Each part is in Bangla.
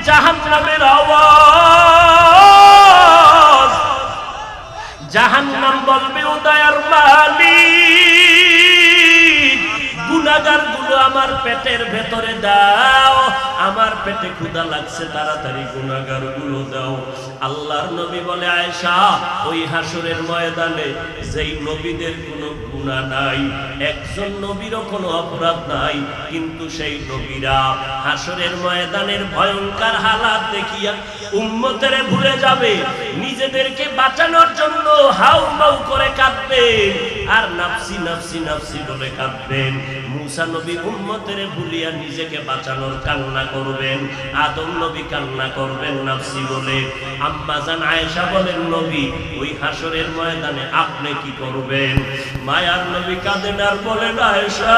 জাহান্নামের আওয়াজ। জাহান্নাম বলবে, ও দয়ার মালিক, গুনাহগারগুলো আমার পেটের ভেতরে দাও, আমার পেটে ক্ষুধা লাগছে, তাড়াতাড়ি গুনাহগারগুলো দাও। আল্লাহর নবী বলে, আয়েশা, ওই হাসরের ময়দানে যেই নবীদের কোনো গুনাহ নাই, একজন নবীরও কোনো অপরাধ নাই, কিন্তু সেই নবীরা হাসরের ময়দানের ভয়ঙ্কর হালাত দেখিয়া উম্মতেরে ভুলে যাবে, নিজেদেরকে বাঁচানোর জন্য হাউমাউ করে কাঁদবেন আর নাফসি নাফসি নাফসি বলে কাঁদবেন। মুসা নবী উম্মতেরে ভুলিয়া নিজেকে বাঁচানোর কান্না করবেন, আদম নবী কান্না করবেন নাফসি বলে। আম্মা জান আয়েশা বলেন, নবী ওই হাসরের ময়দানে আপনি কি করবেন? মায়ার নবী কাঁদেন আর বলেন, আয়েশা,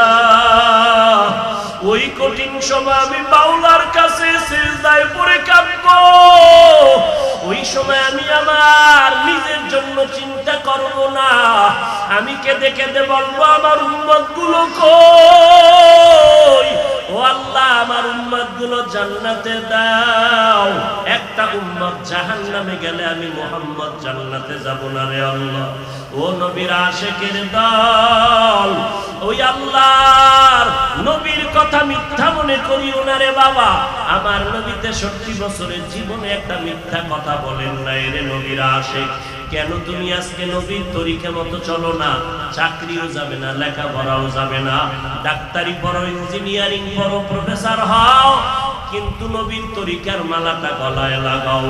ওই কঠিন সময় আমি মাওলার কাছে সিজদায় পড়ে কাঁদবো। ওই সময় আমি আমার নিজের জন্য চিন্তা করব না, আমি কেঁদে কেঁদে বলবো, আমার উম্মতগুলো কই? ও আল্লাহ, আমার উম্মতগুলো জান্নাতে দাও। একটা উম্মত জাহান্নামে গেলে আমি মুহাম্মদ জান্নাতে যাব না রে আল্লাহ। ও নবীর আশিকের দল, ওই আল্লাহর নবীর কথা মিথ্যা মনে করিও না রে বাবা। আমার নবী 63 বছরের জীবনে একটা মিথ্যা কথা বলেন নাই রে নবীর আশিক। কেন তুমি আজকে নবীর তরিকা মতো চলো না? চাকরিও যাবে না, লেখাপড়াও যাবে না, ডাক্তারি পড়ো, ইঞ্জিনিয়ারিং পড়ো, প্রফেসর হও, কিন্তু নবীর তরিকার মালাটা গলায় লাগাও।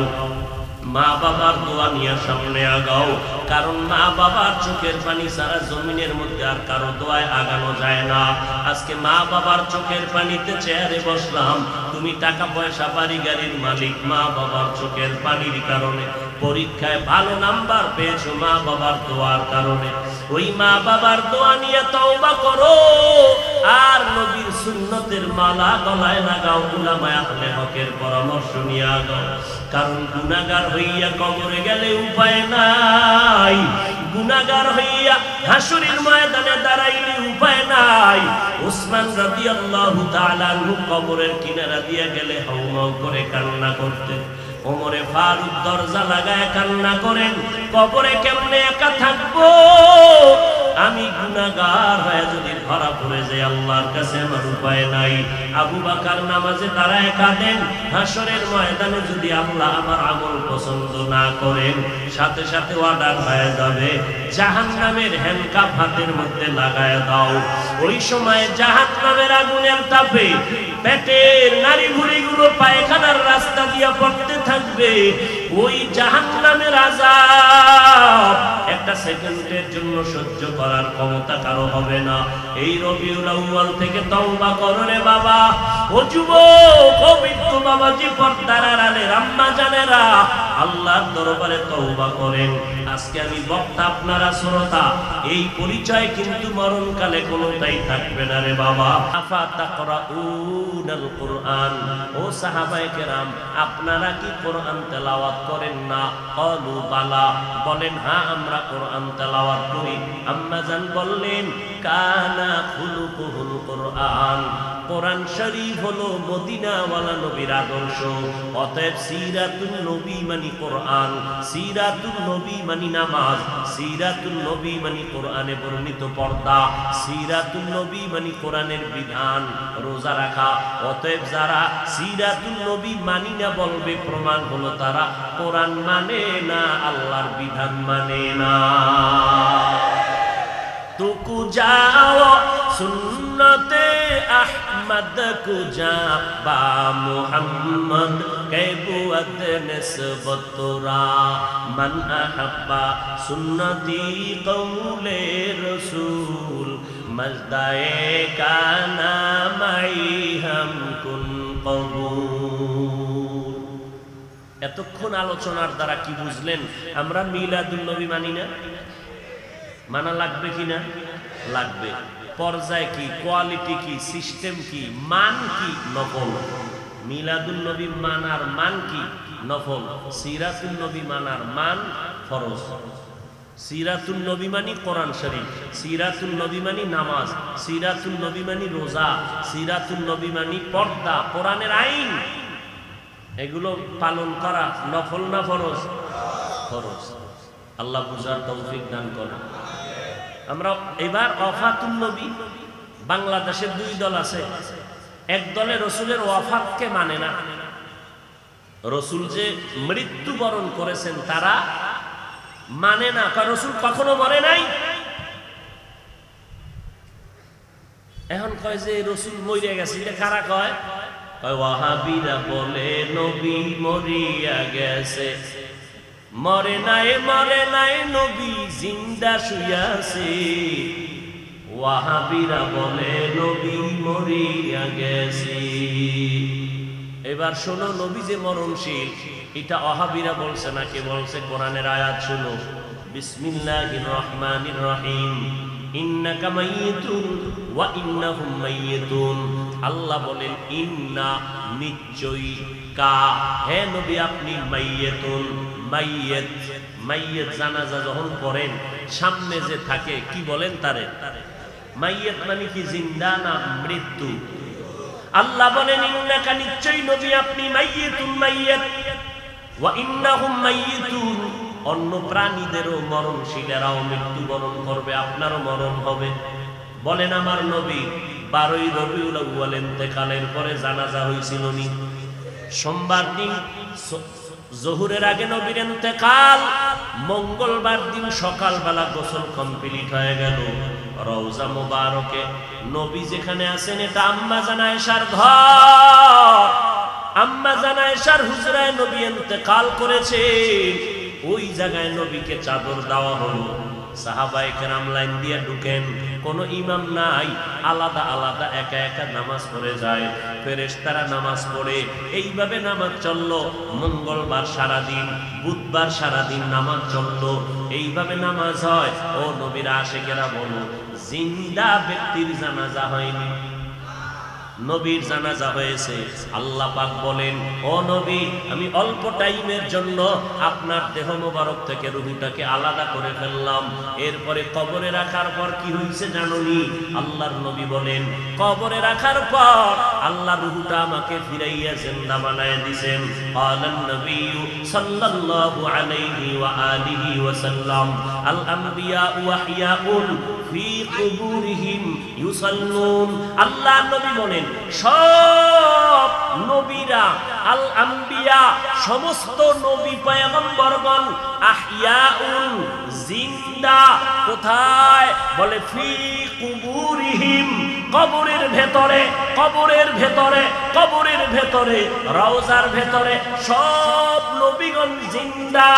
মা বাবার দোয়া নিয়ে সামনে আগাও, কারণ মা বাবার চোখের পানি সারা জমিনের মধ্যে আর কারো দোয়ায় আগানো যায় না। আজকে মা বাবার চোখের পানিতে চেয়ারে বসলাম, তুমি টাকা পয়সা বাড়ি গাড়ির মালিক, মা বাবার চোখের পানির কারণে পরীক্ষায় ভালো নাম্বার পেয়েছো মা বাবার দোয়ার কারণে। ওই মা বাবার দোয়া নিয়ে তওবা করো আর নবীর সুন্নতের মালা গলায় লাগাও, উলামায়ে আহলে হকের পরামর্শ নিয়ে আগাও। কারণ গুনাহগার হইয়া কবরে গেলে উপায় নাই, গুনাহগার হইয়া হাসরের ময়দানে দাঁড়াইলে উপায় নাই। উসমান রাদিয়াল্লাহু তাআলা আনহু কবরের কিনারা দিয়ে গেলে হাউমাউ করে কান্না করতেন। ওমরে ফারুক দরজা লাগায় কান্না করেন, কবরে কেমনে একা থাকবো, আমি গুনাহগার হয়ে যদি ধরা পড়ে যাই, আল্লাহর কাছে আমার উপায় নাই। আবু বকর নামাজে দাঁড়ায় কাঁদেন, হাসরের ময়দানে যদি আল্লাহ আমার আমল পছন্দ না করেন, সাথে সাথে অর্ডার হয়ে যাবে, জাহান্নামের হ্যান্ডকাপ হাতের মধ্যে লাগায় দাও। ওই সময় জাহান্নামের আগুনের তাপে পেটের নারী ভুঁড়িগুলো পায়খানার রাস্তা দিয়ে পড়তে থাকবে। ওই জাহান্নামের আযাব একটা সেকেন্ডের জন্য সহ্য করার ক্ষমতা কারো হবে না। এই রবিউল আউয়াল থেকে তওবা করো রে বাবা। ও যুবক, ও বৃদ্ধ বাবাজি, পর্দার আড়ালের আম্মা জানেরা, আল্লাহর দরবারে তওবা করেন। আজকে আমি বক্তা, আপনারা শ্রোতা, এই পরিচয় কিন্তু মরণকালে কোনোটাই থাকবে না রে বাবা। আফা তাকরাউনাল কুরআন, ও সাহাবায়ে কেরাম, আপনারা কি কোরআন তেলাওয়াত করেন না? ক্বালু বালা, বলেন হ্যাঁ আমরা কোরআন তেলাওয়াত করি। আম্মা জান বললেন, কানা খুলুকুল কোরআন, কোরআন শরীফ হলো মদিনাওয়ালা নবীর আদর্শ। অতএব সিরাতুন নবী মানে কোরআন, সিরাতুন নবী মানে নামাজ, সিরাতুন নবী মানে কোরআনে বর্ণিত পর্দা, সিরাতুন নবী মানে কোরআনের বিধান, রোজা রাখা। অতএব যারা সিরাতুন নবী মানি না বলবে, প্রমাণ হলো তারা কোরআন মানে না, আল্লাহর বিধান মানে না। तुकु जाओ सुन्नते अहमद को जा बा मुहम्मद के बुअत निस्बतुरा मन अहब्बा सुन्नती कौले रसूल मजदाए का नामाई हम कुन कबूल। এতক্ষণ আলোচনার দ্বারা কি বুঝলেন? আমরা মিলাদুন নবী মানি না, মানা লাগবে কি না? লাগবে। পর্যায় কি, কোয়ালিটি কি, সিস্টেম কি, মান কি? নফল। মিলাদুন নবী মানার মান কি? নফল। সিরাতুন নবী মানার মান ফরজ। সিরাতুন নবী মানি কোরআন শরীফ, সিরাতুন নবী মানি নামাজ, সিরাতুন নবী মানি রোজা, সিরাতুন নবী মানি পর্দা, কোরআনের আইন। এগুলো পালন করা নফল না ফরজ? ফরজ। আল্লাহ বুঝার তৌফিক দান করেন। আমরা এবার ওয়াফাতুন নবী, বাংলাদেশের দুই দল আছে। এক দলে রসুলের ওয়াফাতকে মানে না, রসুল যে মৃত্যুবরণ করেছেন তারা মানে না, কারণ রসুল কখনো মরে নাই। এখন কয় যে রসুল মরিয়া গেছে, এটা কারা কয়? ওয়াহাবিরা বলে নবী মরিয়া গেছে। মরে নাই নবী জিন্দা শুয়াছে। ওয়াহাবিরা বলে নবী মরিয়া গেছে। এবার শোনো, নবী যে মরণশীল এটা ওয়াহাবিরা বলছে না, কে বলছে? কোরআনের আয়াত শুনো। বিসমিল্লাহির রহমানির রহিম। ইন্নাকা মাইয়িতুন ওয়া ইন্নাহুম মাইয়িতুন। আল্লাহ বলেন ইন্না, নিশ্চয়ই, কা, হে নবী আপনি, মাইয়িতুন, মাইয়িত। মাইয়িত জানাজা যখন পড়েন সামনে যে থাকে কি বলেন তারে? মাইয়িত মানে কি, জিন্দা না মৃত্যু? আল্লাহ বলেন ইন্নাকা, নিশ্চয়ই নবী আপনি, মাইয়িতুন, মাইয়িত, ওয়া ইন্নাহুম মাইয়িতুন। অন্য প্রাণীদেরও মরণশীলেরাও মৃত্যুবরণ করবে, আপনারও মরণ হবে। বলেন আমার নবী 12ই রবিউল আউয়াল ইন্তেকালের পরে জানাজা হয়েছিল নি? সোমবার দিন জোহরের আগে নবীর ইন্তেকাল, মঙ্গলবার দিন সকালবেলা গোসল কমপ্লিট হয়ে গেল। রওজা মুবারকে নবী যেখানে আছেন এটা আম্মা জান আয়েশার ঘর। আম্মা জান আয়েশার হুজরায় নবী ইন্তেকাল করেছে। ওই জায়গায় নবীকে চাদর দেওয়া হলো। সাহাবায়ে কেরাম লাইন দিয়ে ঢুকেন, কোনো ইমাম নাই, আলাদা আলাদা একা একা নামাজ পড়ে যায়। ফেরেশতারা নামাজ পড়ে, এইভাবে নামাজ চললো। মঙ্গলবার সারাদিন, বুধবার সারাদিন নামাজ চললো। এইভাবে নামাজ হয়। ও নবীর আশিকেরা বলো, জিন্দা ব্যক্তির জানাজা হয়নি, নবীর জানাজা হয়েছে। আল্লাহ পাক বলেন, ও নবী আমি অল্প টাইমের জন্য আপনার দেহ মোবারক থেকে রূহটাকে আলাদা করে ফেললাম। এরপরে কবরে রাখার পর কি হয়েছে জানোনি? আল্লাহর নবী বলেন, কবরে রাখার পর আল্লাহ রূহটা আমাকে ফিরাইয়া জিন্দা বানায় দিবেন। ক্বালান নবী সাল্লাল্লাহু আলাইহি ওয়া আলিহি ওয়া সাল্লাম, আল আমবিয়া ওয়াহিয়াউন ফি কুবুরিহিম ইউসাল্লুন। আল্লাহ নবী বলেন, সব নবীরা, আল আম্বিয়া, সমস্ত নবী পয়গম্বরগণ, আহইয়াউন, জিন্দা। কোথায়? বলে ফি কুবুরিহিম, কবরের ভেতরে, কবরের ভেতরে, কবরের ভেতরে, রওজার ভেতরে সব নবীগণ জিন্দা।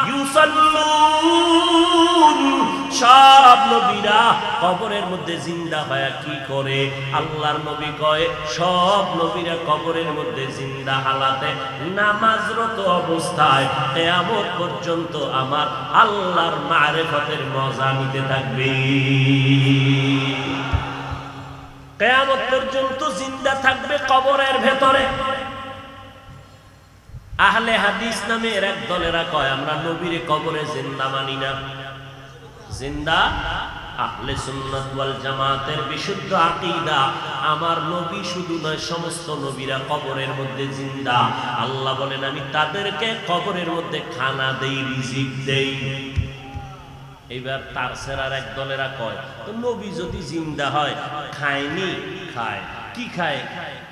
ইউসাল্লুন, সব নবীরা কবরের মধ্যে জিন্দা হয়ে কি করে? আল্লাহর নবী কয়, সব নবীরা কবরের মধ্যে জিন্দা হালাতে নামাজরত অবস্থায় কিয়ামত পর্যন্ত আমার আল্লাহর মারিফতের মজা নিতে থাকবে। কিয়ামত পর্যন্ত জিন্দা থাকবে কবরের ভেতরে। আহলে হাদিস নামের এক দলেরা কয়, আমরা নবীরে কবরে জিন্দা মানি না। জিন্দা আহলে সুন্নাত ওয়াল জামাতের বিশুদ্ধ আকীদা, আমার নবী শুধু নয়, সমস্ত নবীরা কবরের মধ্যে জিন্দা। আল্লাহ বলেন, আমি তাদেরকে কবরের মধ্যে খানা দেই, রিজিক দেই। এইবার তার সেরার এক দলেরা কয়, তো নবী যদি জিন্দা হয় খায়নি? খায়। কি খায়?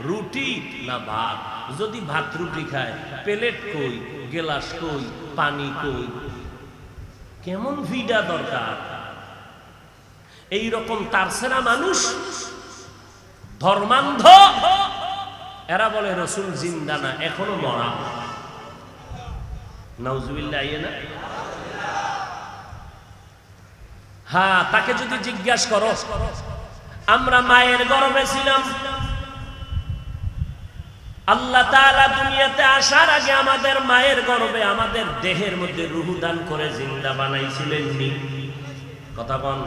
রুটি না ভাত? যদি ভাত রুটি খায়, প্লেট কই, গেলাস কই, পানি কই? কেমন ভিডা দরকার? এই রকম তারসেরা মানুষ, ধর্মান্ধ, এরা বলে রসুল জিন্দা না, এখনো মরা। নাউজুবিল্লাহ। না, হ্যাঁ, তাকে যদি জিজ্ঞাসা করো, আমরা মায়ের গর্ভে ছিলাম, আল্লাহ তাআলা দুনিয়াতে আসার আগে আমাদের মায়ের গর্ভে আমাদের দেহের মধ্যে রূহ দান করে জিন্দা বানাইছিলেন নি? কথা বল।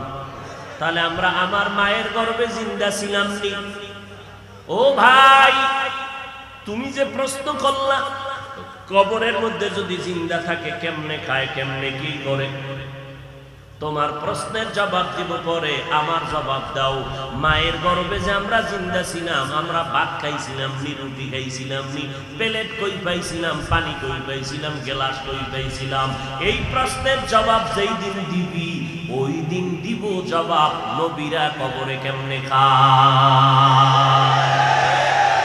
তাহলে আমরা আমার মায়ের গর্ভে জিন্দা ছিলাম নি? ও ভাই, তুমি যে প্রশ্ন করলা, কবরের মধ্যে যদি জিন্দা থাকে কেমনে খায়, কেমনে কি করে? তোমার প্রশ্নের জবাব দিব পরে, আমার জবাব দাও। মায়ের গর্ভে যে আমরা জিন্দা ছিলাম, আমরা ভাত খাইছিলাম নি, রুটি খাইছিলাম নি, প্লেট কই পাইছিলাম, পানি কই পাইছিলাম, গ্লাস কই পাইছিলাম, এই প্রশ্নের জবাব যেই দিন দিবি ওই দিন দিব জবাব নবীরা কবরে কেমনে খায়।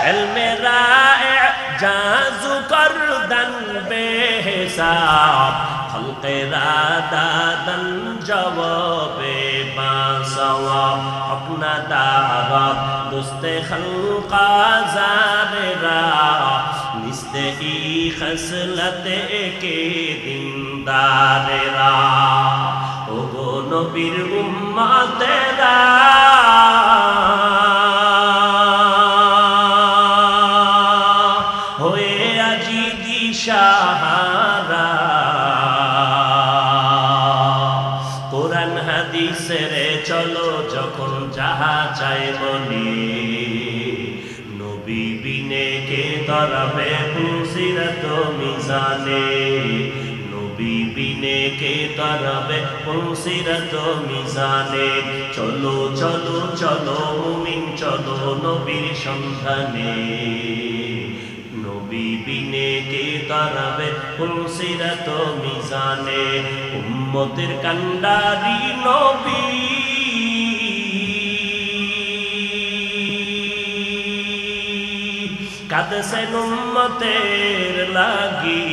ইলমে রায়ে জাজু করদান বেহিসাব, খলকে রাদাদান জবাবে বাসওয়াব, अपना दावा दोस्ते खल्का ज़ारेरा, निस्ते ई खसलते के दिनदारेरा, ओ गो नबीर उम्मतेरा, होए আজি দিশাহারা, কোরআন হাদিসের চলো যখন যাহা চাই মনে, নবী বিনে কে তরবে পুসিরত মিজানে, নবী বিনে কে তরবে পুসিরত মিজানে, চলো চলো চলো মুমিন চলো নবীর সন্ধানে, নবী বিনে কে তরবে পুসিরত মিজানে, উম্মতের কান্ডারি নবী, কাঁদছেন উম্মতের লাগি,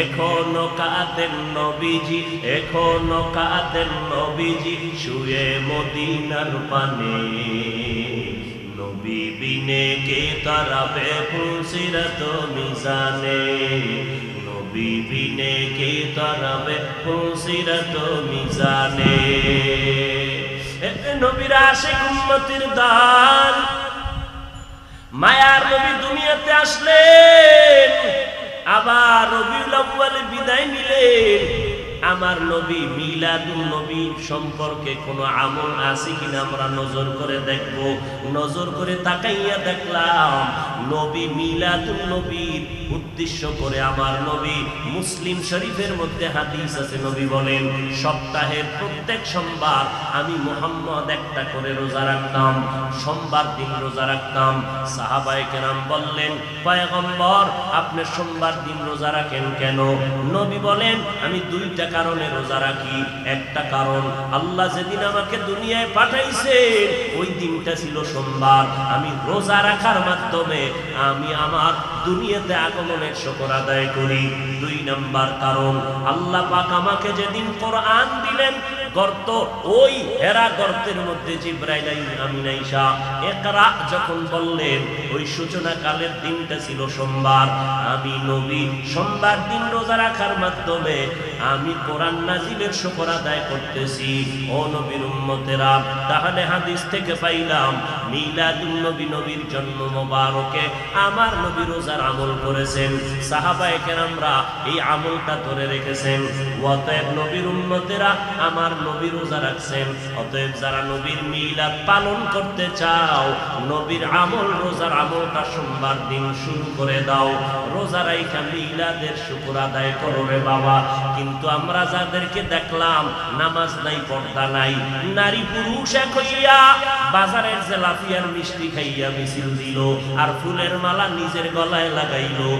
এখনো কাঁদেন নবীজি, এখনো কাঁদেন নবীজি, শুয়ে মদিনার পানে, নবী বিনে কে তারাবে পুসিরত মিজানে, নবী বিনে কে তারাবে পুসিরত মিজানে। নবীর আশিক উম্মতের দান, মায়ার নবী দুনিয়াতে আসলেন, আবার রবিউল আউয়ালে বিদায় নিলেন। আমার নবী মিলাদুন নবী সম্পর্কে কোনো আমল আছে কিনা আমরা নজর করে দেখব। নজর করে তাকাইয়া দেখলাম নবী মিলাদুন নবীর উদ্দেশ্য করে আমার নবী, মুসলিম শরীফের মধ্যে হাদিস আছে, নবী বলেন সপ্তাহের প্রত্যেক সোমবার আমি মুহাম্মদ একটা করে রোজা রাখতাম, সোমবার দিন রোজা রাখতাম। সাহাবায়ে কেরাম বললেন, পয়গম্বর আপনি সোমবার দিন রোজা রাখেন কেন? নবী বলেন আমি দুইটা কারণে রোজা রাখি। একটা কারণ, আল্লাহ যেদিন আমাকে দুনিয়ায় পাঠাইছেন ওই দিনটা ছিল সোমবার, আমি রোজা রাখার মাধ্যমে আমি আমার দুনিয়াতে আগমনের শুকর আদায় করি। দুই নাম্বার কারণ, আল্লাহ পাক আমাকে যেদিন কোরআন দিলেন গর্ত, ওই হেরা গর্তের মধ্যে জিবরাইল আমিন আয়েশা ইকরা যখন বললেন ওই সূচনা কালের দিনটা ছিল সোমবার। আমি নবী সোমবার দিন রোজা রাখার মাধ্যমে আমি কোরআন নাজিলের শুকর আদায় করতেছি। ও নবীর উম্মতেরা, তাহলে হাদিস থেকে পাইলাম মিলাদুন নবী, নবীর জন্ম মোবারকে আমার নবী রোজার আমল করেছেন। সাহাবায়ে কেরামরা এই আমলটা ধরে রেখেছেন। অতএব নবীর উম্মতেরা আমার নবী রোজা রাখছেন। অতএব যারা নবীর মিলাদ পালন করতে চাও, নবীর আমল রোজার আমলটা সোমবার দিন শুরু করে দাও। রোজা রাইখা মিলাদের শুকর আদায় করো রে বাবা। কিন্তু আমরা যাদেরকে দেখলাম নামাজ নাই, পর্দা নাই, নারী পুরুষ এক হইয়া বাজারের জেলাফিয়ার মিষ্টি খাইয়া মিছিল দিল, আর ফুলের মালা নিজের গলায় লাগাইলো,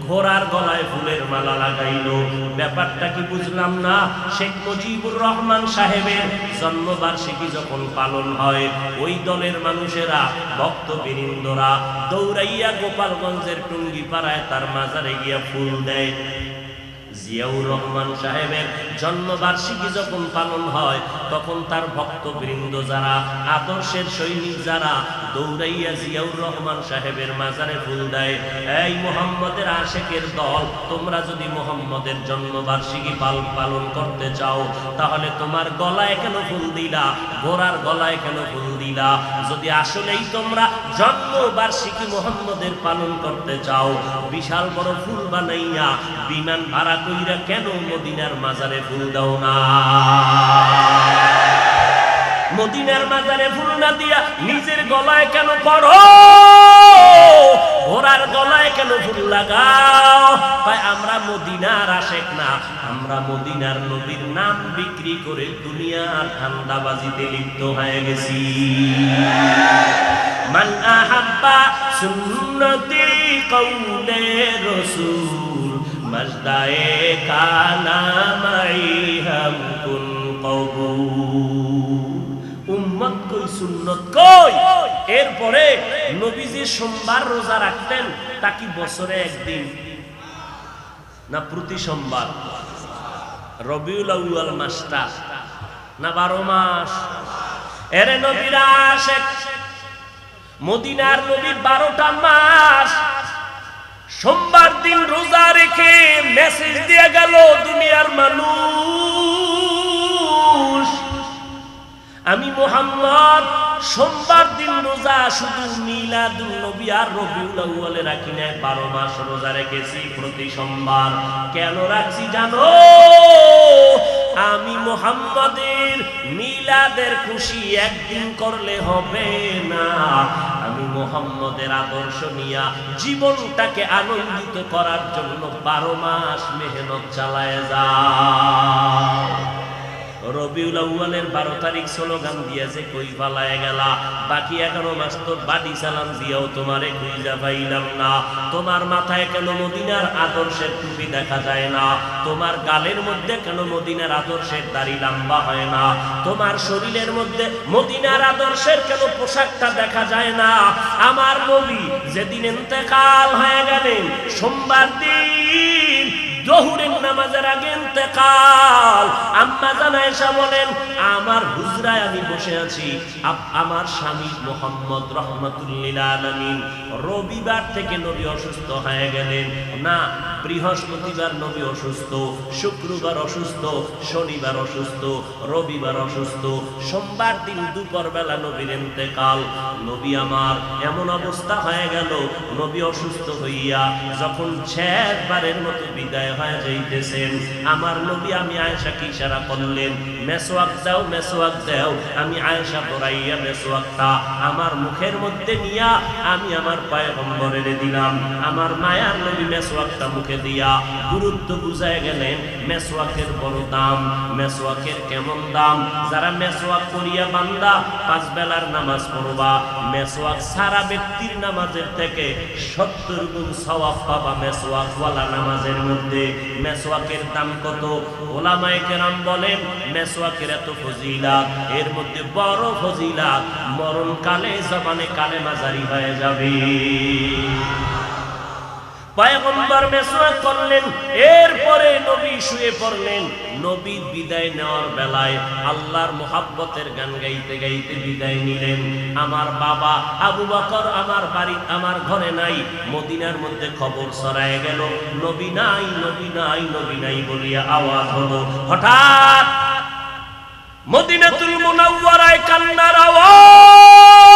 ঘোড়ার গলায় ফুলের মালা লাগাইলো। ব্যাপারটা কি বুঝলাম না। শেখ মুজিবুর রহমান সাহেবের জন্মবার্ষিকী যখন পালন হয়, ওই দলের মানুষেরা, ভক্তবৃন্দরা দৌড়াইয়া গোপালগঞ্জের টুঙ্গিপাড়ায় তার মাজারে গিয়া ফুল দেয়। জিয়াউর রহমান সাহেবের জন্মবার্ষিকী যখন পালন হয় তখন তার ভক্তবৃন্দ যারা, আদর্শের সৈনিক যারা, দৌড়াইয়া জিয়াউর রহমান সাহেবের মাজারে ফুল দেয়। এই মুহাম্মদের আশিকের দল, তোমরা যদি মুহাম্মদের জন্মবার্ষিকী পালন করতে চাও তাহলে তোমার গলায় কেন ফুল দিলা, ঘোড়ার গলায় কেন ফুল দিলা? যদি আসলেই তোমরা জন্মবার্ষিকী মুহাম্মদের পালন করতে চাও, বিশাল বড় ফুল বানাইয়া বিমান ভাড়া কইরা কেন মদিনার মাজারে ফুল দাও না? মদিনার মাজারে ফুল না দিয়া নিজের গলায় কেন পড়ো? ঘোড়ার গলায় কেন ফুল লাগাও? তাই আমরা মদিনার আশেক না, আমরা করে দুনিয়ার ধান্দাবাজিতে লিপ্ত হয়ে গেছি। মান আহাব্বা সুন্নতি কওলে রাসূল মাজদায়ে কানা মাই হাম কুন কবুল। উম্মত কই সুন্নত কই? এরপরে নবীজি সোমবার রোজা রাখতেন, তা কি বছরে একদিন না প্রতি সোমবার? রবিউল আউয়াল মাসটা না 12 মাস? এরে নবীরা আশেক, মদিনার নবী 12টা মাস সোমবার দিন রোজা রেখে মেসেজ দিয়ে গেল দুনিয়ার মানুষ, আমি মুহাম্মদ সোমবার দিন রোজা শুধু মিলাদুন নবী আর রবিউল আউয়ালে রাখি না, 12 মাস রোজা রেখেছি প্রতি সোমবার। কেন রাখছি জানো? আমি মুহাম্মাদের মিলাদের খুশি একদিন করলে হবে না, আমি মুহাম্মাদের আদর্শ নিয়া জীবনটাকে আনন্দিত করার জন্য 12 মাস মেহনত চালায় যাও। রবিউল আউয়ালের 12 তারিখ স্লোগান দিয়েছে কই পালায় গেলা, বাকি 11 মাস তো বাড়ি চালান দিয়াও তোমারে খুঁজা পাইলাম না। তোমার মাথায় কেন মদিনার আদর্শের টুপি দেখা যায় না? তোমার গালের মধ্যে কেন মদিনার আদর্শের দাড়ি লম্বা হয় না? তোমার শরীরের মধ্যে মদিনার আদর্শের কেন পোশাকটা দেখা যায় না? আমার নবী যেদিন ইন্তেকাল হয়ে গেলেন, সোমবার দিন জোহরের নামাজের আগে ইন্তেকাল, আম্মা জান আয়েশা বলেন আমার হুজরায় আমি বসে আছি, আমার স্বামী মুহাম্মদ রাহমাতুল লিল আলামিন রবিবার থেকে নবী অসুস্থ হয়ে গেলেন না, বৃহস্পতিবার নবী অসুস্থ, শুক্রবার অসুস্থ, শনিবার অসুস্থ, রবিবার অসুস্থ, সোমবার দিন দুপুর বেলা নবীর ইন্তেকাল। নবী আমার এমন অবস্থা হয়ে গেল, নবী অসুস্থ হইয়া যখন শেষবারের মতো বিদায় হয়ে যাইতেছেন, আমার নবী আমি আয়েশাকে ইশারা করলেন মেসওয়াক দাও, মেসওয়াক দাও। আমি আয়েশা দৌড়াইয়া মেসওয়াকটা আমার মুখের মধ্যে নিয়া আমি আমার পয়গম্বরের দিলাম। আমার মায়ার নবী মেসওয়াকটা মুখে দিয়া গুরুত্ব বুঝায় গেলেন, মেসওয়াকের বড় দাম, মেসওয়াকের কেমন দাম। যারা মেসওয়াক করিয়া বান্দা 5 বেলার নামাজ পড়বা, মেসওয়াক সারা ব্যক্তির নামাজের থেকে 70 গুণ সওয়াব পাবা মেসওয়াক ওয়ালা নামাজের মধ্যে। মেসওয়াকের দাম কত? ওলামায়ে কেরাম বলেন মেসওয়াকের এত ফজিলাত, এর মধ্যে বড় ফজিলাত মরণকালে জবানে কালেমা জারি হয়ে যাবে। পয়গম্বর মেসওয়াক করলেন, এরপরে নবী শুয়ে পড়লেন। নবী বিদায় নেওয়ার বেলায় আল্লাহর মুহাব্বতের গান গাইতে গাইতে বিদায় নিলেন। আমার বাবা আবু বকর আমার বাড়ি আমার ঘরে নাই, মদিনার মধ্যে খবর ছড়ায় গেল নবী নাই, নবী নাই, নবী নাই বলিয়া আওয়াজ হলো। হঠাৎ মদিনাতুল মুনাওয়ারায় কান্নার আওয়াজ,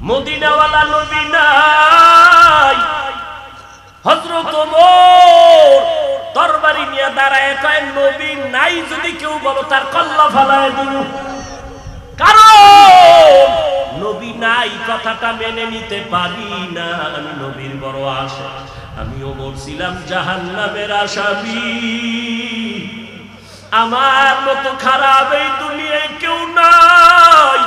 মদিনাওয়ালা নবী নাই। হযরত ওমর তরবারি নিয়ে দাঁড়ায় কয় নবী নাই যদি কেউ বলো তার কল্লা ফালায় দিল, কারণ নবী নাই কথাটা মেনে নিতে পারি না। আমি নবীর বড় আশা, আমি ওমর ছিলাম জাহান্নামের আসামি, আমার মতো খারাপ এই দুনিয়ায় কেউ নাই।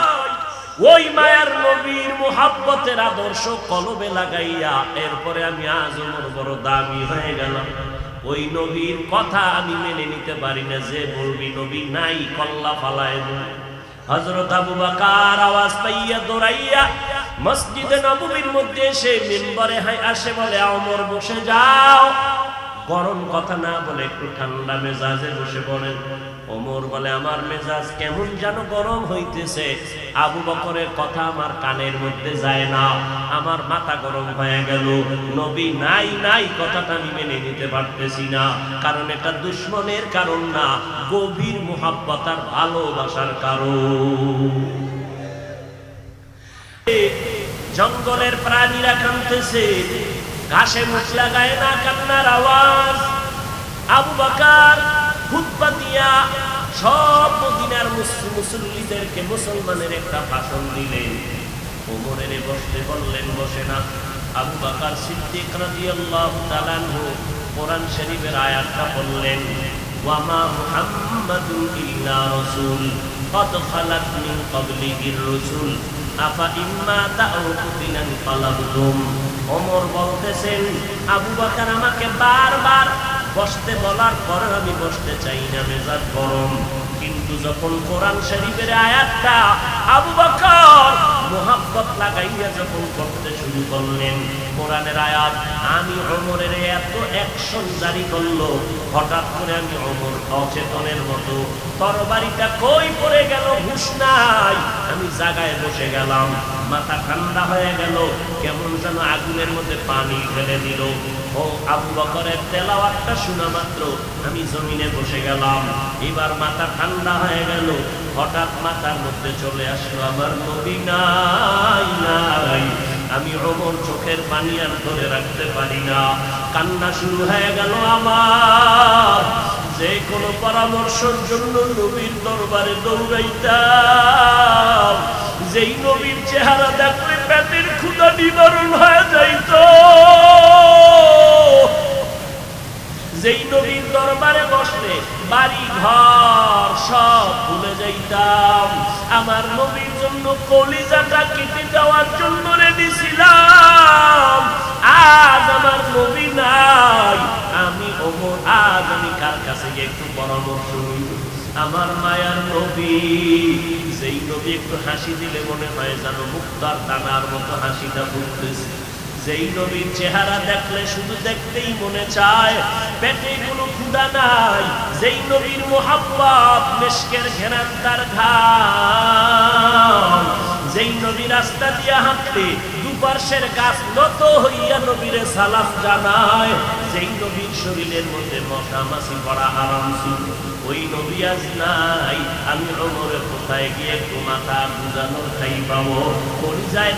ওই মায়ার নবীর মুহাব্বতের আদর্শ কলবে লাগাইয়া এরপরে আমি আজ ওমর বড় দামি হয়ে গেলাম। ওই নবীর কথা আমি মেনে নিতে পারি না, যে বলবি নবী নাই কল্লা ফালায় দেব। হযরত আবু বকর আওয়াজ পাইয়া দৌড়াইয়া মসজিদে নববীর মধ্যে এসে মিম্বরে আসে, বলে ওমর বসে যাও। গরম কথা না বলে একটু ঠান্ডা মেজাজে বসে পড়েন। ওমর বলে আমার মেজাজ কেমন যেন গরম হইতেছে, আবু বকরের কথা আমার কানের মধ্যে যায় না, আমার মাথা গরম হয়ে গেল। নবী নাই নাই কথাটা আমি মেনে নিতে পারতেছি না, কারণ এটা দুশমনের কারণ না, গভীর মুহাব্বত আর ভালোবাসার কারণ। জঙ্গলের প্রাণীরা কাঁদতেছে, ঘাসে মুখ লাগায় না, কান্নার আওয়াজ। আবু বকর খুতবা দিয়া সব মদিনার মুসল্লিদেরকে মুসলমানের একটা ভাষণ দিলেন। ওমরের বসতে বললেন, বসে না। আবু বকর সিদ্দিক রাদিয়াল্লাহু তাআলা আনহু কোরআন শরীফের আয়াতটা পড়লেন, ওয়া মা মুহাম্মাদুন ইল্লা রাসূল কদ খালাত মিন ক্বাবলিহির রাসূল আফা ইম্মা তা'উ কুতিলান ফালাবতুম। ওমর বলতেছেন, আবু বকর আমাকে বারবার বসতে বলার পরে আমি বসতে চাই না, মেজাজ গরম। কিন্তু যখন কোরআন শরীফের আয়াতটা আবু বকর মোহাব্বত লাগাইয়া যখন পড়তে শুরু করলেন, কোরআনের আয়াত, আমি ওমরের এত অ্যাকশন জারি করলো, হঠাৎ করে আমি ওমর অচেতনের মতো তরবারিটা কই পড়ে গেল হুঁশ নাই, আমি জায়গায় বসে গেলাম, মাথা ঠান্ডা হয়ে গেল, কেমন যেন আগুনের মধ্যে পানি ফেলে দিল। ও আবু বকরের তেলাওয়াতটা শোনা মাত্র আমি জমিনে বসে গেলাম। এবার মাথা ঠান্ডা হয়ে গেল, হঠাৎ মাথার মধ্যে চলে আসলো আমার নবী নাই নাই। আমি ওমর চোখের পানি আর ধরে রাখতে পারি না, কান্না শুরু হয়ে গেল আমার। যে কোনো পরামর্শের জন্য নবীর দরবারে দৌড়াইতাম, যেই নবীর চেহারা দেখলে পেটের ক্ষুধা নিবারণ হয়ে যাইত, যেই নবীর দরবারে বসলে বাড়ি ঘর সব ভুলে যাইতাম, আমার নবীর জন্য কলিজাটা কেটে যাওয়ার জন্য রেডি ছিলাম। আজ আমার নবী নাই, আমি ওমর, আজ আমি কার কাছে গিয়ে একটু পরামর্শ নিব? আমার মায়ার নবী, যেই নবী একটু হাসি দিলে মনে হয় যেন মুক্তার দানার মতো হাসিটা ফুটতেছে, যেই নবীর চেহারা দেখলে শুধু দেখতেই মনে চায়, পেটে কোনো ক্ষুধা নাই, যেই নবীর মোহাব্বত মেশকের ঘেরান তার ঘাম, যেই নবী রাস্তা দিয়া হাঁটলে দুপার্শ্বের গাছ নত হইয়া নবীরে সালাম জানায়, যেই নবীর শরীরের মধ্যে মশা মাছি পড়া হারাম ছিল, ওই নবী আজ নাই। আমি ওমরে কোথায় গিয়ে একটু মাথা বুঝানোর ঠাই পাবো, পরিযায়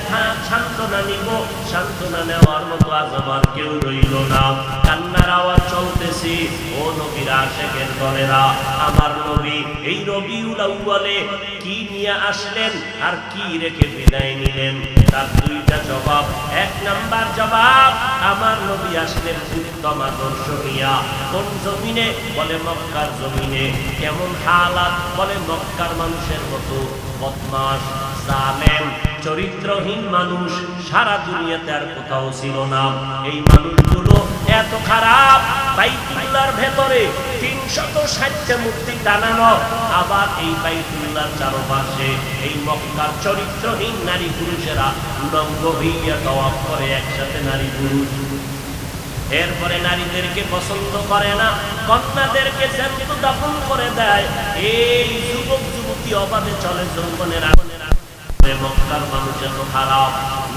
সান্ত্বনা নিব, সান্ত্বনা নেওয়ার মতো আজ আমার কেউ রইল না। কান্নার আওয়াজ চলতেছে। ও নবীর আশিকের দলেরা, আমার নবী এই রবিউল আউয়ালে কি নিয়ে আসলেন আর কি রেখে বিদায় নিলেন, তার দুইটা জবাব। এক নাম্বার জবাব, আমার নবী আসলেন উত্তম আদর্শ নিয়া। কোন জমিনে? বলে মক্কার জমিনে। কেমন হালাত? বলে মক্কার মানুষের মতো বদমাশ, জালেম, চরিত্রহীন মানুষ সারা দুনিয়াতে আর কোথাও ছিল না। এই মানুষগুলো এত খারাপ, বাইতুল্লাহর ভেতরে ৩৬০টা মূর্তি টানানো, আবার এই বাইতুল্লাহর চারপাশে এই মক্কার চরিত্রহীন নারী পুরুষেরা উলঙ্গ হইয়া তওয়াফ করে একসাথে নারী পুরুষ। এরপরে নারীদেরকে পছন্দ করে না, কন্যাদেরকে জ্যান্ত দাফন করে দেয়। এই যুবক যুবতী অবাধে চলে যৌবনের আগুনে। মক্কার মানুষ এত খারাপ,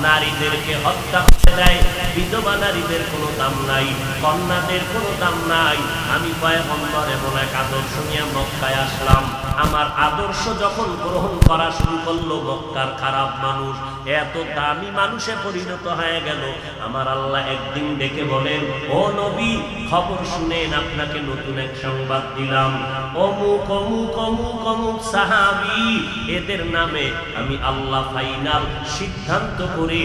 নারীদেরকে হত্যা করে দেয়। বিধবা নারীদের কোনো দাম নাই, কন্যাদের কোনো দাম নাই। আমি পয়গম্বর এমন এক আদর্শ নিয়ে মক্কায় আসলাম। আমার আদর্শ যখন গ্রহণ করা শুরু করলো, মক্কার খারাপ মানুষ এত দামি মানুষে পরিণত হয়ে গেল। আমার আল্লাহ একদিন ডেকে বলেন, ও নবী, খবর শুনেন, আপনাকে নতুন এক সংবাদ দিলাম। অমুক অমুক অমুক অমুক সাহাবী, এদের নামে আমি আল্লাহ ফাইনাল সিদ্ধান্ত করে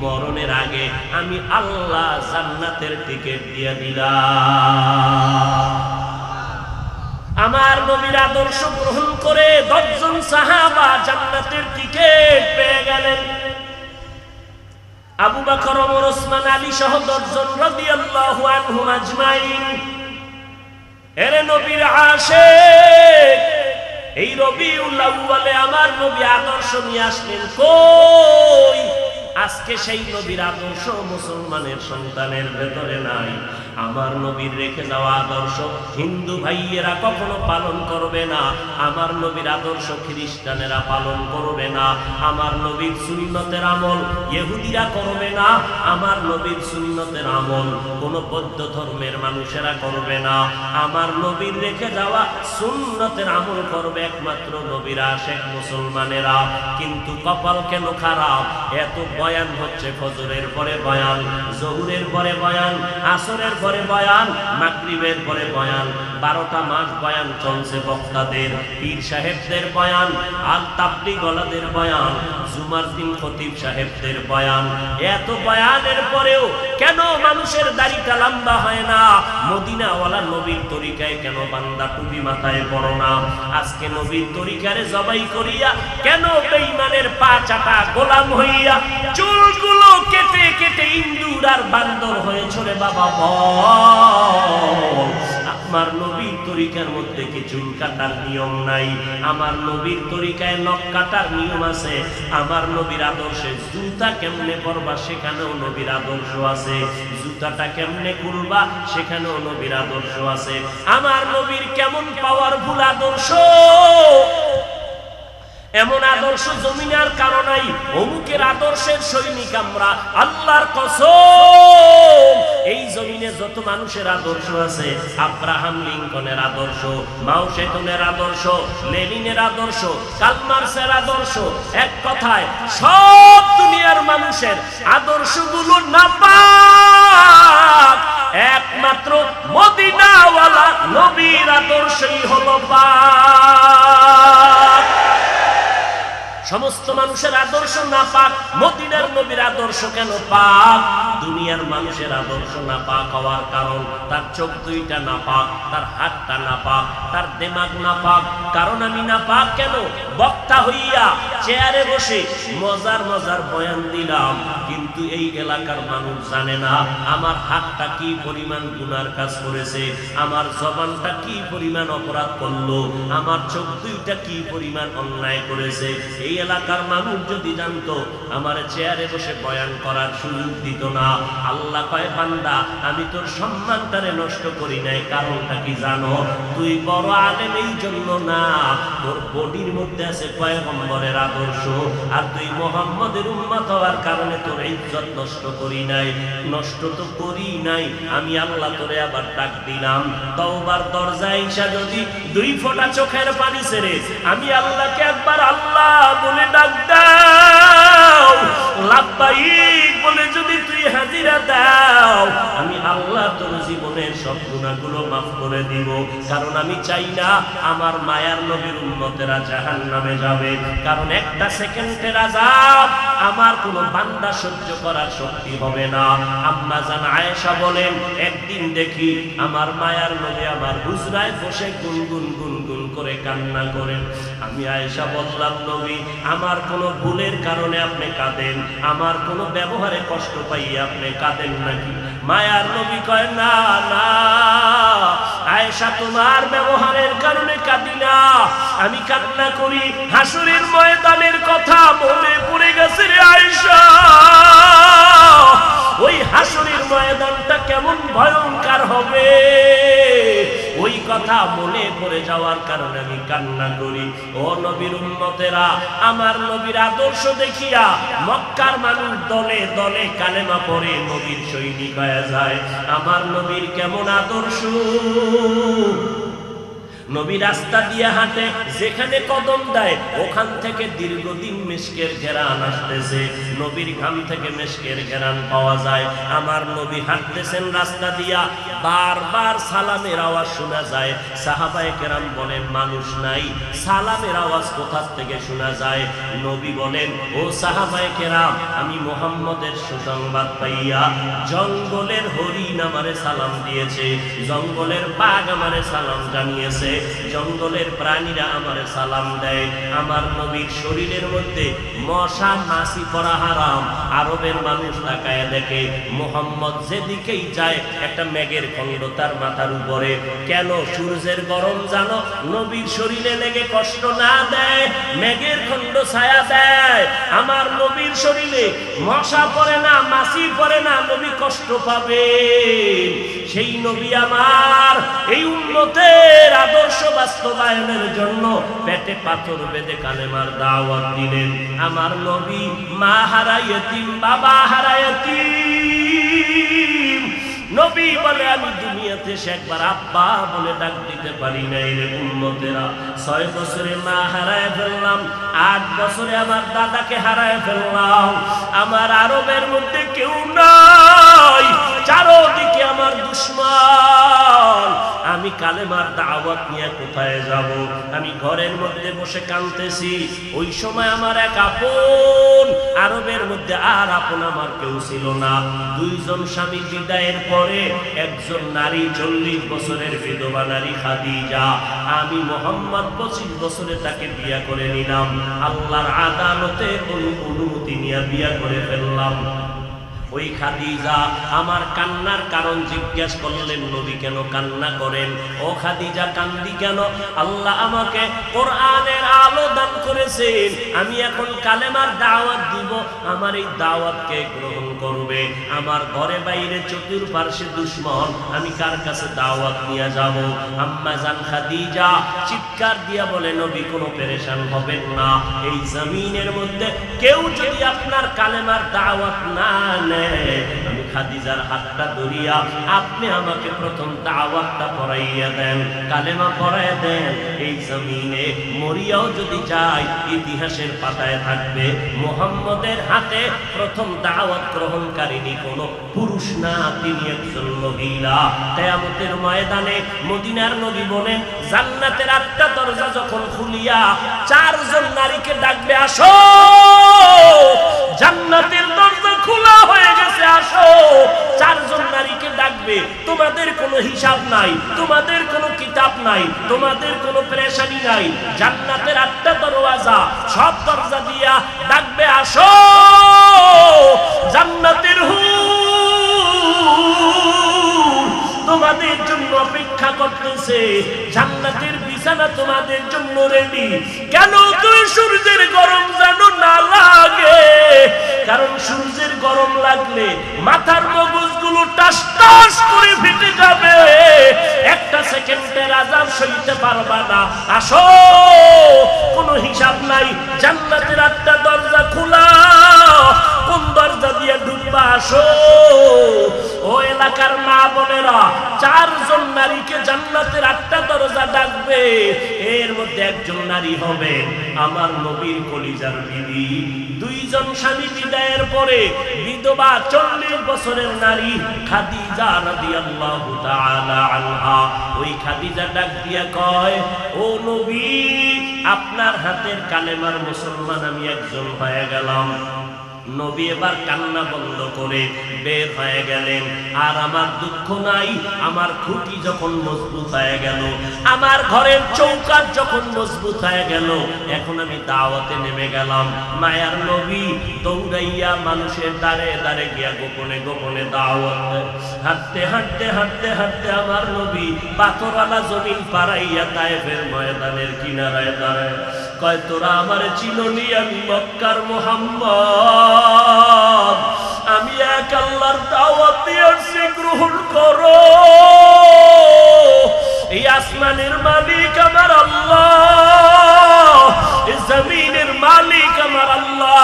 মরণের আগে আমি আল্লাহ জান্নাতের টিকিট দিয়ে দিলাম। আমার নবীর আদর্শ গ্রহণ করে ১০ জন সাহাবা জান্নাতের টিকিট পেয়ে গেলেন। আবু বকর, ওমর, ওসমান, আলী সহ ১০ জন রাদিয়াল্লাহু আনহুম আজমাইন। এরে নবীর আশিক, এই রবিউল আউয়ালে আমার নবী আদর্শ নিয়ে আসলেন। কই? আজকে সেই নবীর আদর্শ মুসলমানের সন্তানের ভেতরে নাই। আমার নবীর রেখে যাওয়া আদর্শ হিন্দু ভাইয়েরা কখনো পালন করবে না। আমার নবীর আদর্শ খ্রিস্টানেরা পালন করবে না। আমার নবীর সুন্নতের আমল ইহুদিরা করবে না। আমার নবীর সুন্নতের আমল কোন বৌদ্ধ ধর্মের মানুষেরা করবে না। আমার নবীর রেখে যাওয়া সুন্নতের আমল করবে একমাত্র নবীর আশিক মুসলমানেরা। কিন্তু কপাল কেন খারাপ, এত বয়ান হচ্ছে, ফজরের পরে বয়ান, জোহরের পরে বয়ান, আসরের পরে বয়ান, মাগরিবের পরে বয়ান, 12টা মাস বয়ান চলছে বক্তাদের, পীর সাহেবদের বয়ান, আল তাবলীগওয়ালাদের বয়ান। জুমার দিন খতিব সাহেবদের বয়ান, এত বয়ানের পরেও কেন মানুষের দাড়িটা লম্বা হয় না? মদিনাওয়ালা নবীর তরিকায় কেন বান্দা টুপি মাথায় পড়ো না? আজকে নবীর তরিকারে জবাই করিয়া কেন বেঈমানের পা চাটা গোলাম হইয়া চুলগুলো কেটে কেটে ইন্দুর আর বান্দর হয়েছে রে বাবা বল? আমার নবীর তরিকার মধ্যে কি চুল কাটার নিয়ম নাই? আমার নবীর তরিকায় নখ কাটার নিয়ম আছে। আমার নবীর আদর্শে জুতা কেমনে পরবা সেখানেও নবীর আদর্শ আছে। জুতাটা কেমনে খুলবা সেখানেও নবীর আদর্শ আছে। আমার নবীর কেমন পাওয়ারফুল আদর্শ, এমন আদর্শ জমিনে আর কারো নাই। অমুকের আদর্শের সৈনিক আমরা, আল্লাহর কসম। এই জমিনে যত মানুষের আদর্শ আছে, আব্রাহাম লিঙ্কনের আদর্শ, মাও সেতুনের আদর্শ, লেনিনের আদর্শ, কার্ল মার্ক্সের আদর্শ, এক কথায় সব দুনিয়ার মানুষের আদর্শগুলো নাপাক। একমাত্র মদিনাওয়ালা নবীর আদর্শই হলো পাক। সমস্ত মানুষের আদর্শ নাপাক, মদিনার নবীর আদর্শ কেন পাক? দুনিয়ার মানুষের আদর্শ নাপাক হওয়ার কারণ তার চোখ দুইটা নাপাক, তার হাতটা নাপাক, তার দিমাগ নাপাক। কারণ আমি নাপাক কেন? বক্তা হইয়া চেয়ারে বসে মজার মজার বয়ান দিলাম, কিন্তু এই এলাকার মানুষ জানে না আমার হাতটা কি পরিমাণ গুনার কাজ করেছে, আমার জবানটা কি পরিমাণ অপরাধ করলো, আমার চোখ দুইটা কি পরিমাণ অন্যায় করেছে। এই এলাকার মানুষ যদি জানতো, আমার চেয়ারে বসে বয়ান করার সুযোগ দিত না। আল্লাহ কয় বান্দা আমি তোর সম্মানটারে নষ্ট করি নাই, কারণটা কি জানো? তুই বড় আলেম এই জন্য না, তোর বডির মধ্যে আছে পয়গম্বরের আদর্শ, আর তুই মুহাম্মদের উম্মত হওয়ার কারণে তোর ইজ্জত নষ্ট করি নাই। নষ্ট তো করি নাই, আমি আল্লাহ তোরে আবার ডাক দিলাম। তওবার দরজায় ঈশা যদি দুই ফোঁটা চোখের পানি ছেড়ে আমি আল্লাহকে একবার আল্লাহ বলে ডাক দাও, লাব্বাইক বলে যদি তুই হাজিরা দাও, আমি আল্লাহ তোর জীবনের সব গুনাহগুলো মাফ করে দিব। কারণ আমি চাই না আমার মায়ার নবীর উম্মতেরা জাহান্নামে যাবে। কারণ একটা সেকেন্ডের আযাব আমার কোনো বান্দা সহ্য করার শক্তি হবে না। আম্মা জান আয়েশা বলেন, একদিন দেখি আমার মায়ার নবী আমার হুজরায় বসে গুনগুন গুনগুন করে কান্না করেন। আমি আয়েশা বললাম, নবী আমার কোনো ভুলের কারণে আপনি কাঁদেন, আমার কোনো ব্যবহারে কষ্ট পাইয়ে আপনি কাঁদেন নাকি? মায়ার নবী কয়, না না আয়েশা, তোমার ব্যবহারের কারণে কাঁদি না, আমি কান্না করি হাসরের ময়দানের কথা মনে পড়ে গেছে রে আয়েশা। ওই হাসরের ময়দানটা কেমন ভয়ঙ্কর হবে, ওই কথা মনে পড়ে যাওয়ার কারণে আমি কান্না করি। ও নবীর উম্মতেরা, আমার নবীর আদর্শ দেখিয়া মক্কার মানুষ দলে দলে কালেমা পড়ে নবীর সৈনিক হয়ে যায়। আমার নবীর কেমন আদর্শ! নবী রাস্তা দিয়ে হাঁটে, যেখানে কদম দেয় ওখান থেকে দীর্ঘদিন মিশকের ঘেরান আসতেছে, নবীর ঘাম থেকে মিশকের ঘেরান পাওয়া যায়। আমার নবী হাঁটতেছেন রাস্তা দিয়া, বারবার সালামের আওয়াজ শোনা যায়। সাহাবায়ে কেরাম বলেন, মানুষ নাই, সালামের আওয়াজ কোথা থেকে শোনা যায়? নবী বলেন, ও সাহাবায়ে কেরাম, আমি মুহাম্মদের সুসংবাদ পাইয়া জঙ্গলের হরিণ আমারে সালাম দিয়েছে, জঙ্গলের বাঘ আমারে সালাম জানিয়েছে, জঙ্গলের প্রাণীরা আমারে সালাম দেয়। আমার নবীর শরীরের মধ্যে মশা মাছি পড়া হারাম। আরবের মানুষ তাকায় দেখে মুহাম্মদ যেদিকেই যায় একটা মেঘের খণ্ড তার মাথার উপরে। কেন? সূর্যের গরম জানো নবীর শরীরে লেগে কষ্ট না দেয়, মেঘের খণ্ড ছায়া দেয়। আমার নবীর শরীরে মশা পড়ে না, মাছি পড়ে না, নবী কষ্ট পাবে। সেই নবী আমার এই উম্মতের আদর্শ বাস্তবায়নের জন্য পেটে পাথর বেঁধে কালেমার দাওয়াত দিলেন। আমার নবী মা হারা ইয়তিম, বাবা হারা ইয়তিম। নবী বলে, আমি দুনিয়াতে সে একবার আব্বা বলে ডাক দিতে পারি নাই রে উম্মতেরা। 6 বছরে মা হারায় ফেললাম, 8 বছরে আমার দাদাকে হারায় ফেললাম। আমার আরবের মধ্যে কেউ না নাই, চারদিকে আমার দুশমন, আমি কালেমার দাওয়াত নিয়ে কোথায় যাব? আমি ঘরের মধ্যে বসে কাঁদতেছি। ওই সময় আমার এক আপন, আরবের মধ্যে আর আপন আমার কেউ ছিল না। দুইজন স্বামী বিদায়ের পরে একজন নারী, 40 বছরের বিধবা নারী খাদিজা, আমি মোহাম্মদ 25 বছরে তাকে বিয়ে করে নিলাম। আল্লাহর আদালতে অনুমতি নিয়ে বিয়ে করে ফেললাম। ওই খাদিজা আমার কান্নার কারণ জিজ্ঞেস করলেন, নবী কেন কান্না করেন? ও খাদিজা কান্দি কেন? আল্লাহ আমাকে কোরআনের আলো দান করেছেন, আমি এখন কালেমার দাওয়াত দিব, আমার এই দাওয়াতকে গ্রহণ করবে। আমার ঘরে বাইরে চতুর্পার্শ্বে দুশমন, আমি কার কাছে দাওয়াত নিয়ে যাব? আম্মা জান খাদিজা চিৎকার দিয়া বলে, নবী কোনো পেরেশান হবেন না, এই জমিনের মধ্যে কেউ যদি আপনার কালেমার দাওয়াত না নেয়, আমি খাদিজার হাতটা ধরিয়া আপনি আমাকে প্রথম দাওয়াতটা পড়াইয়া দেন, কালেমা পড়াইয়া দেন। এই জমিনে মরিয়াও যদি যায়, ইতিহাসের পাতায় থাকবে মুহাম্মদের হাতে প্রথম দাওয়াত গ্রহণকারিনী কোনো পুরুষ না, তিনি একজন মহিলা। কিয়ামতের ময়দানে মদিনার নবী বলেন, জান্নাতের 8টা দরজা যখন খুলিয়া 4 জন নারীকে ডাকবে, আসো, জান্নাতের দরজা খোলা হয়ে গেছে, আসো। 4 জন নারীকে ডাকবে, তোমাদের কোনো হিসাব নাই, তোমাদের কোনো কিতাব নাই, তোমাদের কোনো পেরেশানি নাই। জান্নাতের 8টা দরওয়াজা, সব দরজা দিয়া ডাকবে, আসো, জান্নাতের হুর তোমাদের জন্য অপেক্ষা করতেছে, জান্নাতের বিছানা তোমাদের জন্য রেডি। কেন? তুই সূর্যের গরম যেন না লাগে, কারণ সূর্যের গরম লাগলে মাথার মগজগুলো টাস টাস করে ফেটে যাবে, একটা সেকেন্ডের আযাব সইতে পারবা না। আসো, কোনো হিসাব নাই, জান্নাতের 8টা দরজা খোলা, কোন দরজা দিয়ে ঢুকবা? আসো। ও এলাকার মা বোনেরা, 4 জন নারীকে জান্নাতের 8টা দরজা ডাকবে, এর মধ্যে একজন নারী হবে আমার নবীর কলিজার বিবি। 2 জন স্বামী বিদায়ের পরে বিধবা 40 বছরের নারী খাদিজা রাদিয়াল্লাহু তাআলা আনহা। ওই খাদিজা ডাক দিয়া কয়, ও নবী, আপনার হাতের কালেমার মুসলমান আমি একজন হয়ে গেলাম। নবী এবার কান্না বন্ধ করে বের হয়ে গেলেন। আর আমার দুঃখ নাই, আমার খুঁটি যখন মজবুত হয়ে গেল, আমার ঘরের চৌকাঠ যখন মজবুত হয়ে গেল, এখন আমি দাওয়াতে নেমে গেলাম। মায়ার নবী দৌড়াইয়া মানুষের দ্বারে দ্বারে গিয়া গোপনে গোপনে দাওয়াত দেয়। হাঁটতে হাঁটতে হাঁটতে হাঁটতে আমার নবী পাথরওয়ালা জমিন পাড়াইয়া তায়েফের ময়দানের কিনারায় দাঁড়ায়। কয়, তোরা আমারে চিননি, আমি মক্কার মুহাম্মদ, আমি এক আল্লাহর দাওয়াত দিয়ে আসছি, গ্রহণ করো। এই আসমানের মালিক আমার আল্লাহ, এই জমিনের মালিক আমার আল্লাহ,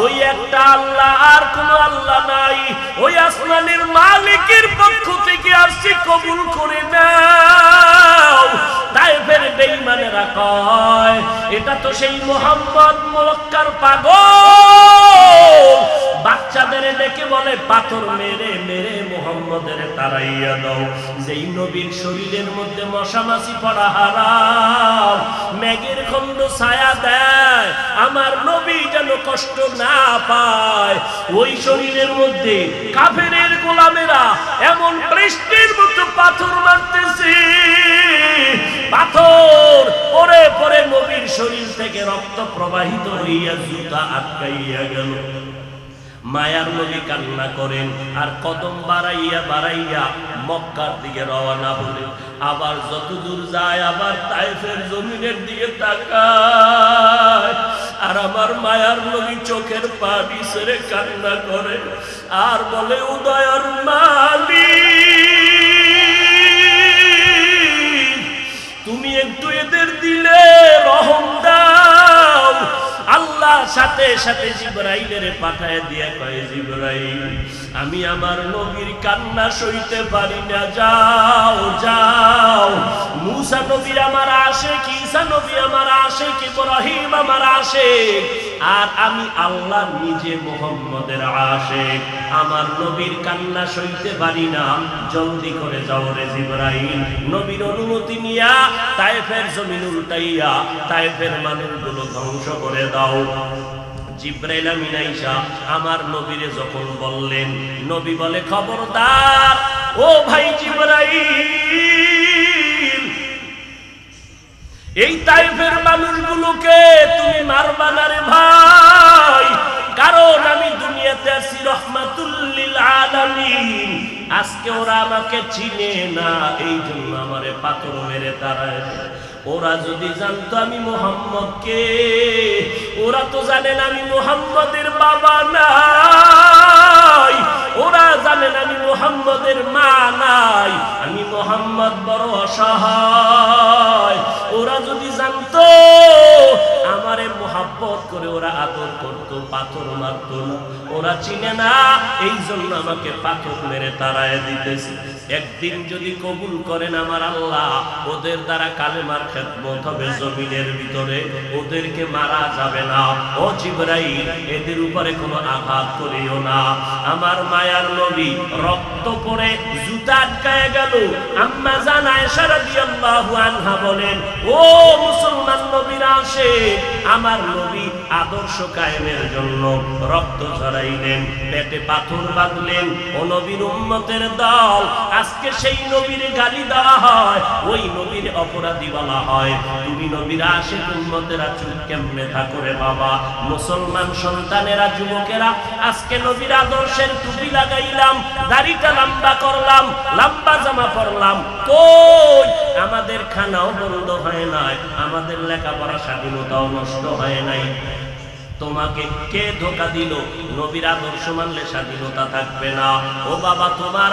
ওই একটা আল্লাহ, আর কোন আল্লাহ নাই। ওই আসমানের মালিকের পক্ষ থেকে আসছি, কবুল করে নাও। তায়েফের বেঈমানেরা কয়, এটা তো সেই মুহাম্মদ মক্কার পাগল। বাচ্চাদের ডেকে বলে, পাথর মেরে মেরে মুহাম্মদের তাড়াইয়া দাও। যেই নবীর শরীরের মধ্যে মশা মাছি পড়া হারাম, মেঘের খন্ড ছায়া দেয়, আমার নবী যেন কষ্ট না পায়, ওই শরীরের মধ্যে কাফেরের গোলামেরা এমন বৃষ্টির মতো পাথর মারতেছে, পাথর পরে পরে নবীর শরীর থেকে রক্ত প্রবাহিত হইয়া জুতা আটকাইয়া গেল। মায়ার নবী কান্না করেন, আর কদম বাড়াইয়া বাড়াইয়া মক্কার দিকে রওনা হলেন। আবার যত দূর যায়, আবার তায়েফের জমিনের দিকে তাকায়, আর আমার মায়ার নবী চোখের পানি ছেড়ে কান্না করে, আর বলে, উদয়ের মালিক, তুমি একটু এদের দিলে রহম দাও। আল্লাহ সাথে সাথে জিবরাইলের পাঠায় দিয়া কয়, জিবরাইল, আমি আমার নবীর কান্না সইতে পারি না, যাও যাও। মুসা নবী আমার আশিক, ঈসা নবী আমার আশিক, ইব্রাহিম আমার আশিক, আর আমি আল্লাহ নিজে মুহাম্মদের আশিক, আমার নবীর কান্না সইতে পারি না, জলদি করে যাও রে জিবরাইল। নবীর অনুমতি নিয়া তায়েফের জমিন উল্টাইয়া তায়েফের মানুষগুলো ধ্বংস করে দাও। জিবরাইল আমিন আইসা আমার নবীরে যখন বললেন, নবী বলে খবরদার ও ভাই জিবরাইল, এই তায়েফের মানুষগুলোকে তুমি মারবা না রে ভাই, কারণ আমি দুনিয়াতে আছি রহমাতুল লিল আলামিন। আজকে ওরা আমাকে চিনে না, এই জন্য আমারে পাথর মেরে তাড়ায়। ওরা যদি জানতো আমি মুহাম্মদ কে, ওরা তো জানেন আমি মুহাম্মদের বাবা নাই, ওরা জানেন আমি মুহাম্মদের মা নাই, আমি মুহাম্মদ বড় অসহায়। ওরা যদি জানতো আমারে মুহাব্বত করে ওরা আদর করতো, পাথর মারত না। ওরা চিনে না, এই জন্য আমাকে পাথর মেরে তাড়ায় দিতেছে। একদিন যদি কবুল করেন আমার আল্লাহ, ওদের দ্বারা কালেমার খেদমত হবে জমিনের ভিতরে, ওদেরকে মারা যাবে না। ও জিবরাইল, এদের উপরে কোনো আঘাত করিও না। আমার মায়ার নবী রক্ত পড়ে জুতা আটকায় গেল। আম্মা জান আয়েশা রাদিয়াল্লাহু আনহা বলেন, ও মুসলমান নবীরা আসে, আমার নবী আদর্শ কায়েমের জন্য রক্ত ঝরাইলেন, পেটে পাথর বাঁধলেন। ও নবীর উম্মতের দল, আজকে সেই নবীর গালি দেওয়া হয়, ওই নবীর অপরাধী বলা হয়। তুমি নবীর আশিক উম্মতেরা চুপ কেমনে থাকো রে বাবা? মুসলমান সন্তানেরা, যুবকেরা, আজকে নবীর আদর্শের টুপি লাগাইলাম, দাড়িটা লম্বা করলাম, লম্বা জামা পরলাম, কই আমাদের খানাও বন্ধ হয় নাই, আমাদের লেখাপড়া স্বাধীনতাও নষ্ট হয় নাই। তোমাকে কে ধোকা দিল? নবীর আদর্শ মানলে স্বাধীনতা থাকবে না। ও বাবা, তোমার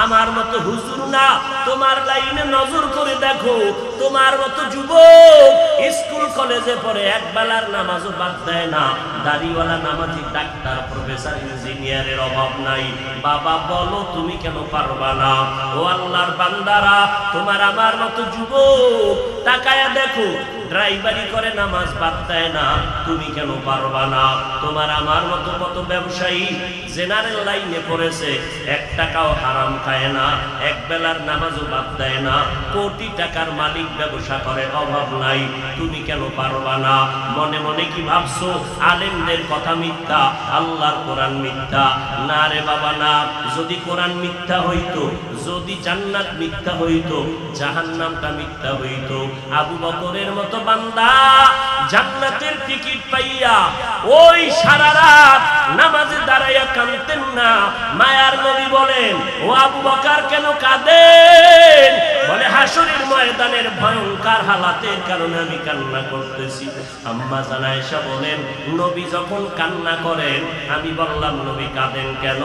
আমার মতো হুজুর না, তোমার লাইনে নজর করে দেখো, তোমার মতো যুবক স্কুল কলেজে পড়ে একবেলার নামাজও বাদ দেয় না, দাড়িওয়ালা নামাজি ডাক্তার প্রফেসর ইঞ্জিনিয়ারের অভাব নাই। বাবা বলো, তুমি কেন পারবা না? ও আল্লাহর বান্দারা, তোমার আমার মতো যুবক তাকায়া দেখো, ড্রাইভারি করে নামাজ বাদ দেয় না, তুমি কেন পারবা না? তোমার আমার মতো কত ব্যবসায়ী জেনারেল লাইনে পড়েছে, 1 টাকাও হারাম খায় না, এক বেলার নামাজও বাদ দেয় না, কোটি টাকার মালিক, ব্যবসা করে, অভাব নাই, তুমি কেন পারবা না? মনে মনে কি ভাবছো আলেমদের কথা মিথ্যা, আল্লাহর কোরআন মিথ্যা? না রে বাবা না। যদি কোরআন মিথ্যা হইতো, যদি জান্নাত মিথ্যা হইতো, জাহান্নামটা মিথ্যা হইতো। আবু বকরের মতো বান্দা জান্নাতের টিকিট পাইয়া ওই সারা রাত নামাজে দাঁড়াইয়া কাঁদতেন না। মায়ার নবী বলেন, ও আবু বকর কেন কাঁদেন? বলে, হাসরের ময়দানের ভয়ঙ্কর হালাতের কারণে আমি কান্না করতেছি। আম্মা জান আয়েশা বলেন, নবী যখন কান্না করেন, আমি বললাম নবী কাঁদেন কেন?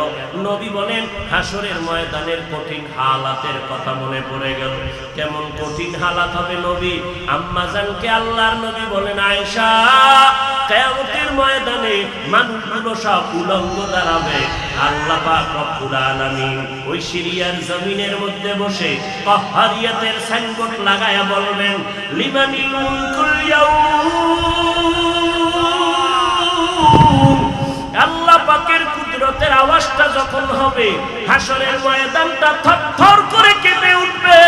নবী বলেন, হাসরের ময়দানের কঠিন হালাতের কথা মনে পড়ে গেল। কেমন কঠিন হালাত হবে নবী? আম্মা জানকে আল্লাহর নবী বলেন, আয়েশা, কিয়ামতের ময়দানে মানুষগুলো সব উলঙ্গ দাঁড়াবে। আল্লাহ পাক রব্বুল আলামিন ওই সিরিয়ার জমিনের মধ্যে বসে কাহ্হারিয়াতের সাইনবোর্ড লাগায়া বলবেন, লিমানিল মুলকুল ইয়াউম। আল্লাহ পাকের কুদরতের আওয়াজটা যখন হবে, হাসরের ময়দানটা থরথর করে কেঁপে উঠবে।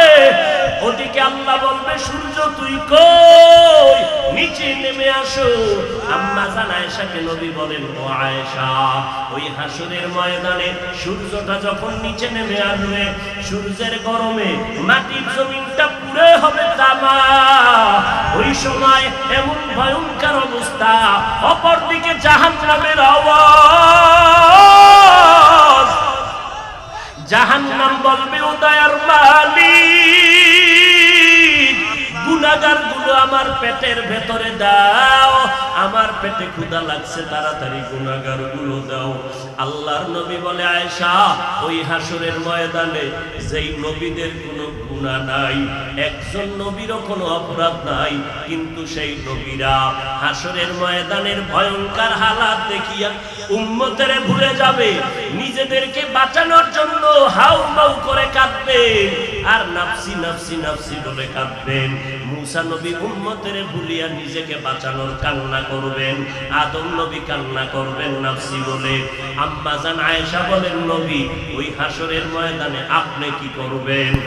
ওদিকে আল্লাহ বলবে, সূর্য তুই কই? নিচে নেমে আসো। আম্মা জান আয়েশাকে নবী বলেন, ও আয়েশা, ওই হাসরের ময়দানে সূর্যটা যখন নিচে নেমে আসবে, সূর্যের গরমে মাটির জমিনটা পুড়ে হবে তামা। ওই সময় এমন ভয়ঙ্কর অবস্থা, অপরদিকে জাহান্নামের আওয়াজ। জাহান্নাম বলবে, ও দয়ার মালিক, গুনাহগার গুলো আমার পেটের ভেতরে দাও, আমার পেটে ক্ষুধা লাগছে, তাড়াতাড়ি গুনাহগার গুলো দাও। আল্লাহর নবী বলে, আয়েশা, ওই হাসরের ময়দানে যেই নবীদের কোনো গুনাহ নাই, একজন নবীরও কোনো অপরাধ নাই, কিন্তু সেই নবীরা হাসরের ময়দানের ভয়ঙ্কর হালাত দেখিয়া উম্মতেরে ভুলে যাবে, নিজেদেরকে বাঁচানোর জন্য হাউমাউ করে কাঁদবেন আর নাফসি নাফসি নাফসি বলে কাঁদবেন। মুসা নবী উম্মতের ভুলিয়া নিজেকে বাঁচানোর কান্না করবেন, আদম নবী কান্না করবেন নাফসি বলে। আম্মা জান আয়েশা বলেন, নবী ওই হাসরের ময়দানে আপনি কি করবেন?